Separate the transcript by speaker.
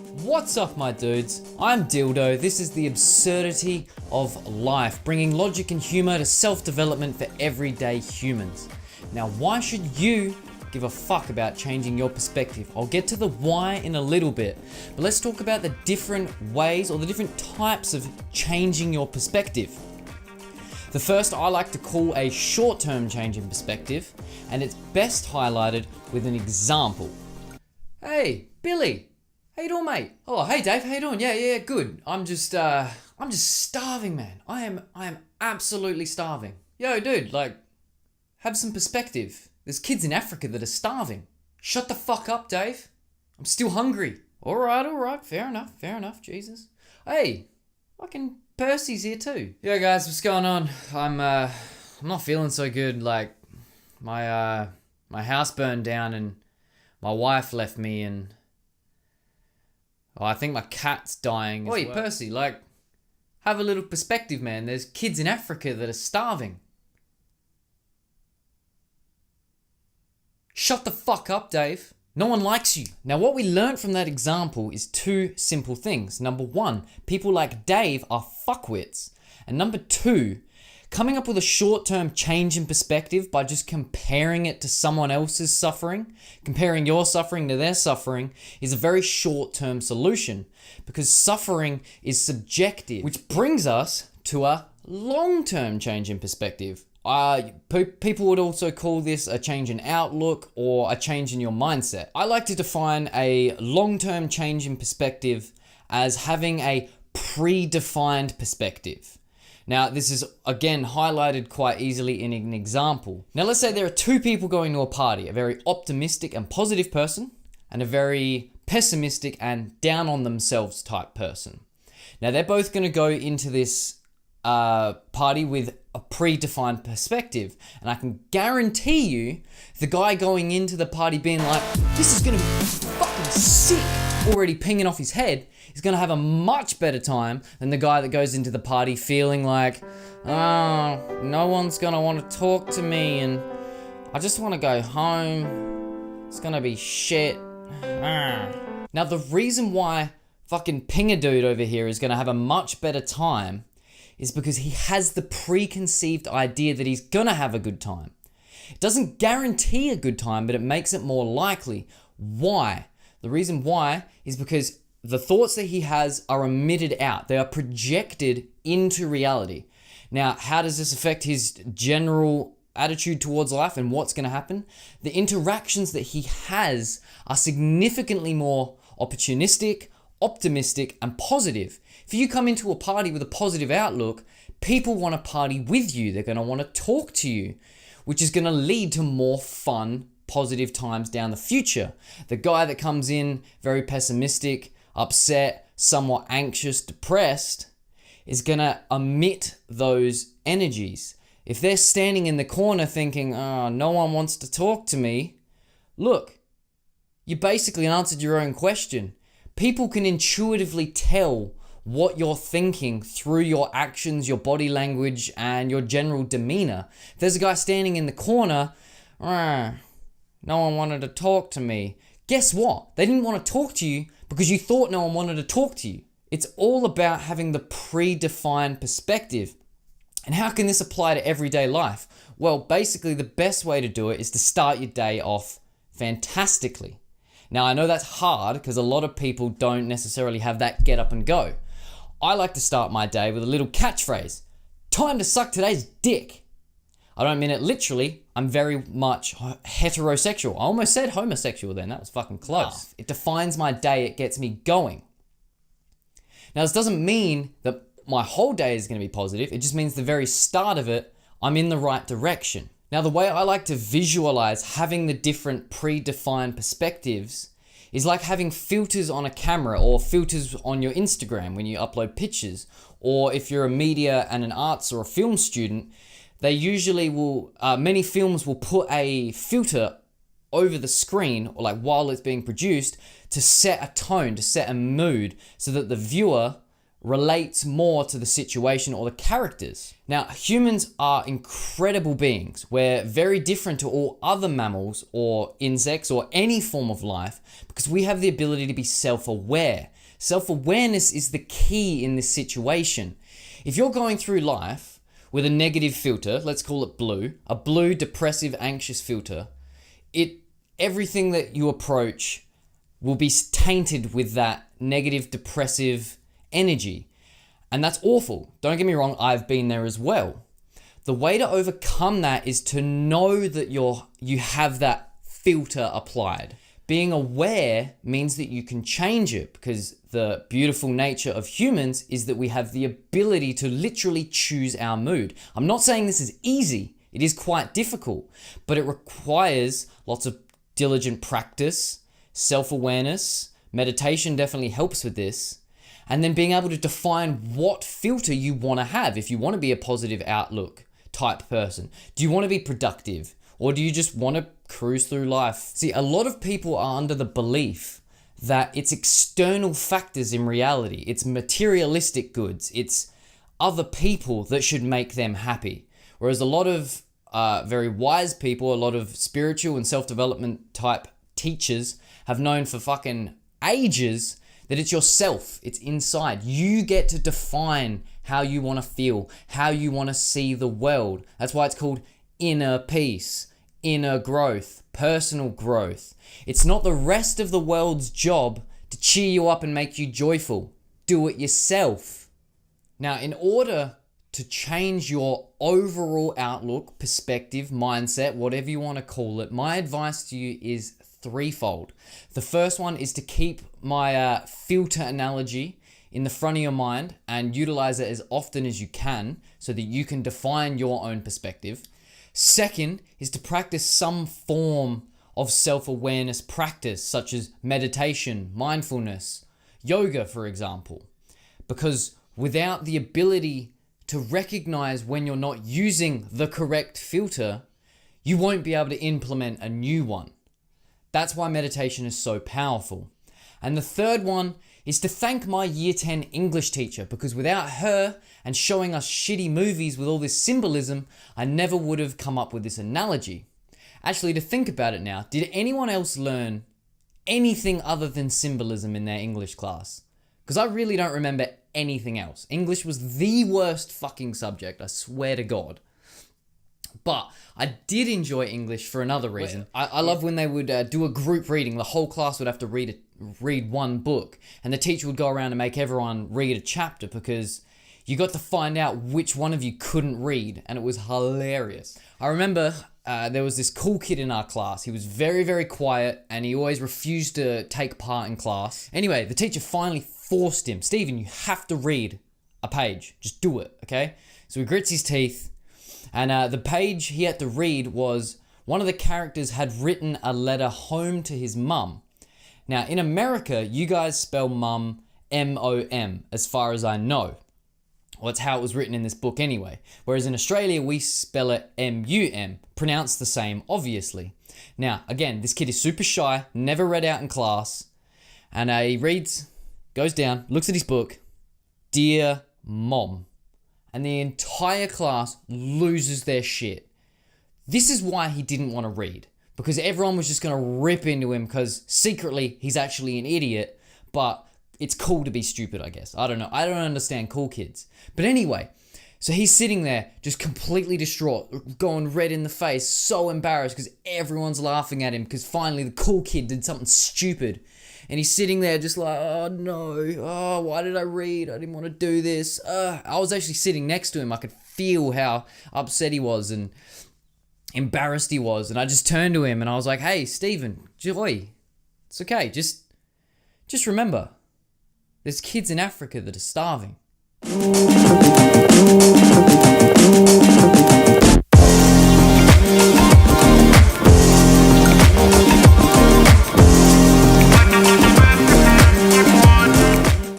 Speaker 1: What's up, my dudes? I'm Dildo. This is the absurdity of life, bringing logic and humor to self-development for everyday humans. Now, why should you give a fuck about changing your perspective? I'll get to the why in a little bit, but let's talk about the different ways or the different types of changing your perspective. The first I like to call a short-term change in perspective, and it's best highlighted with an example. Hey, Billy. How you doing, mate? Oh, hey, Dave. How you doing? Yeah, good. I'm just starving, man. I am absolutely starving. Yo, dude, have some perspective. There's kids in Africa that are starving. Shut the fuck up, Dave. I'm still hungry. All right. Fair enough. Jesus. Hey, fucking Percy's here too. Yo, guys, what's going on? I'm not feeling so good. My house burned down and my wife left me, and I think my cat's dying. Oi, Percy, have a little perspective, man. There's kids in Africa that are starving. Shut the fuck up, Dave. No one likes you. Now, what we learned from that example is two simple things. Number one, people like Dave are fuckwits. And number two, coming up with a short-term change in perspective by just comparing it to someone else's suffering, comparing your suffering to their suffering, is a very short-term solution because suffering is subjective, which brings us to a long-term change in perspective. People would also call this a change in outlook or a change in your mindset. I like to define a long-term change in perspective as having a predefined perspective. Now, this is, again, highlighted quite easily in an example. Now, let's say there are two people going to a party, a very optimistic and positive person, and a very pessimistic and down on themselves type person. Now, they're both going to go into this party with a predefined perspective. And I can guarantee you, the guy going into the party being like, this is going to be fucking sick, already pinging off his head, is going to have a much better time than the guy that goes into the party feeling like, oh, no one's going to want to talk to me and I just want to go home. It's going to be shit. Now, the reason why fucking Pinger Dude over here is going to have a much better time is because he has the preconceived idea that he's going to have a good time. It doesn't guarantee a good time, but it makes it more likely. Why? The reason why is because the thoughts that he has are emitted out. They are projected into reality. Now, how does this affect his general attitude towards life and what's going to happen? The interactions that he has are significantly more opportunistic, optimistic, and positive. If you come into a party with a positive outlook, people want to party with you. They're going to want to talk to you, which is going to lead to more fun, positive times down the future. The guy that comes in very pessimistic, upset, somewhat anxious, depressed, is going to emit those energies. If they're standing in the corner thinking, oh, no one wants to talk to me, look, you basically answered your own question. People can intuitively tell what you're thinking through your actions, your body language, and your general demeanor. If there's a guy standing in the corner, no one wanted to talk to me. Guess what? They didn't want to talk to you because you thought no one wanted to talk to you. It's all about having the predefined perspective. And how can this apply to everyday life? Well, basically the best way to do it is to start your day off fantastically. Now, I know that's hard because a lot of people don't necessarily have that get up and go. I like to start my day with a little catchphrase. Time to suck today's dick. I don't mean it literally. I'm very much heterosexual. I almost said homosexual then. That was fucking close. It defines my day. It gets me going. Now, this doesn't mean that my whole day is going to be positive. It just means the very start of it, I'm in the right direction. Now, the way I like to visualize having the different predefined perspectives is like having filters on a camera or filters on your Instagram when you upload pictures. Or if you're a media and an arts or a film student, they usually will, many films will put a filter over the screen or while it's being produced to set a tone, to set a mood so that the viewer relates more to the situation or the characters. Now, humans are incredible beings. We're very different to all other mammals or insects or any form of life because we have the ability to be self-aware. Self-awareness is the key in this situation. If you're going through life with a negative filter, let's call it blue, a blue, depressive, anxious filter, everything that you approach will be tainted with that negative, depressive energy. And that's awful. Don't get me wrong, I've been there as well. The way to overcome that is to know that you have that filter applied. Being aware means that you can change it because the beautiful nature of humans is that we have the ability to literally choose our mood. I'm not saying this is easy. It is quite difficult, but it requires lots of diligent practice, self-awareness. Meditation definitely helps with this. And then being able to define what filter you want to have. If you want to be a positive outlook type person, do you want to be productive? Or do you just want to cruise through life? See, a lot of people are under the belief that it's external factors in reality. It's materialistic goods. It's other people that should make them happy. Whereas a lot of very wise people, a lot of spiritual and self-development type teachers have known for fucking ages that it's yourself, it's inside. You get to define how you want to feel, how you want to see the world. That's why it's called inner peace, inner growth, personal growth. It's not the rest of the world's job to cheer you up and make you joyful. Do it yourself. Now, in order to change your overall outlook, perspective, mindset, whatever you want to call it, my advice to you is threefold. The first one is to keep my filter analogy in the front of your mind and utilize it as often as you can so that you can define your own perspective. Second is to practice some form of self-awareness practice, such as meditation, mindfulness, yoga, for example. Because without the ability to recognize when you're not using the correct filter, you won't be able to implement a new one. That's why meditation is so powerful. And the third one is to thank my year 10 English teacher, because without her and showing us shitty movies with all this symbolism, I never would have come up with this analogy. Actually, to think about it now, did anyone else learn anything other than symbolism in their English class? Because I really don't remember anything else. English was the worst fucking subject, I swear to God. But I did enjoy English for another reason. I love when they would do a group reading. The whole class would have to read one book. And the teacher would go around and make everyone read a chapter because you got to find out which one of you couldn't read. And it was hilarious. I remember there was this cool kid in our class. He was very, very quiet and he always refused to take part in class. Anyway, the teacher finally forced him. Stephen, you have to read a page. Just do it, okay? So he grits his teeth. And the page he had to read was one of the characters had written a letter home to his mum. Now, in America, you guys spell mum M-O-M, as far as I know. Well, that's how it was written in this book anyway. Whereas in Australia, we spell it M-U-M, pronounced the same, obviously. Now, again, this kid is super shy, never read out in class. And he reads, goes down, looks at his book, Dear Mom. And the entire class loses their shit. This is why he didn't want to read. Because everyone was just going to rip into him because secretly he's actually an idiot. But it's cool to be stupid, I guess. I don't know. I don't understand cool kids. But anyway, so he's sitting there just completely distraught, going red in the face, so embarrassed because everyone's laughing at him because finally the cool kid did something stupid. And he's sitting there just like, oh no, oh, why did I read? I didn't want to do this. I was actually sitting next to him. I could feel how upset he was and embarrassed he was. And I just turned to him and I was like, hey, Stephen, Joy, it's okay. Just remember, there's kids in Africa that are starving.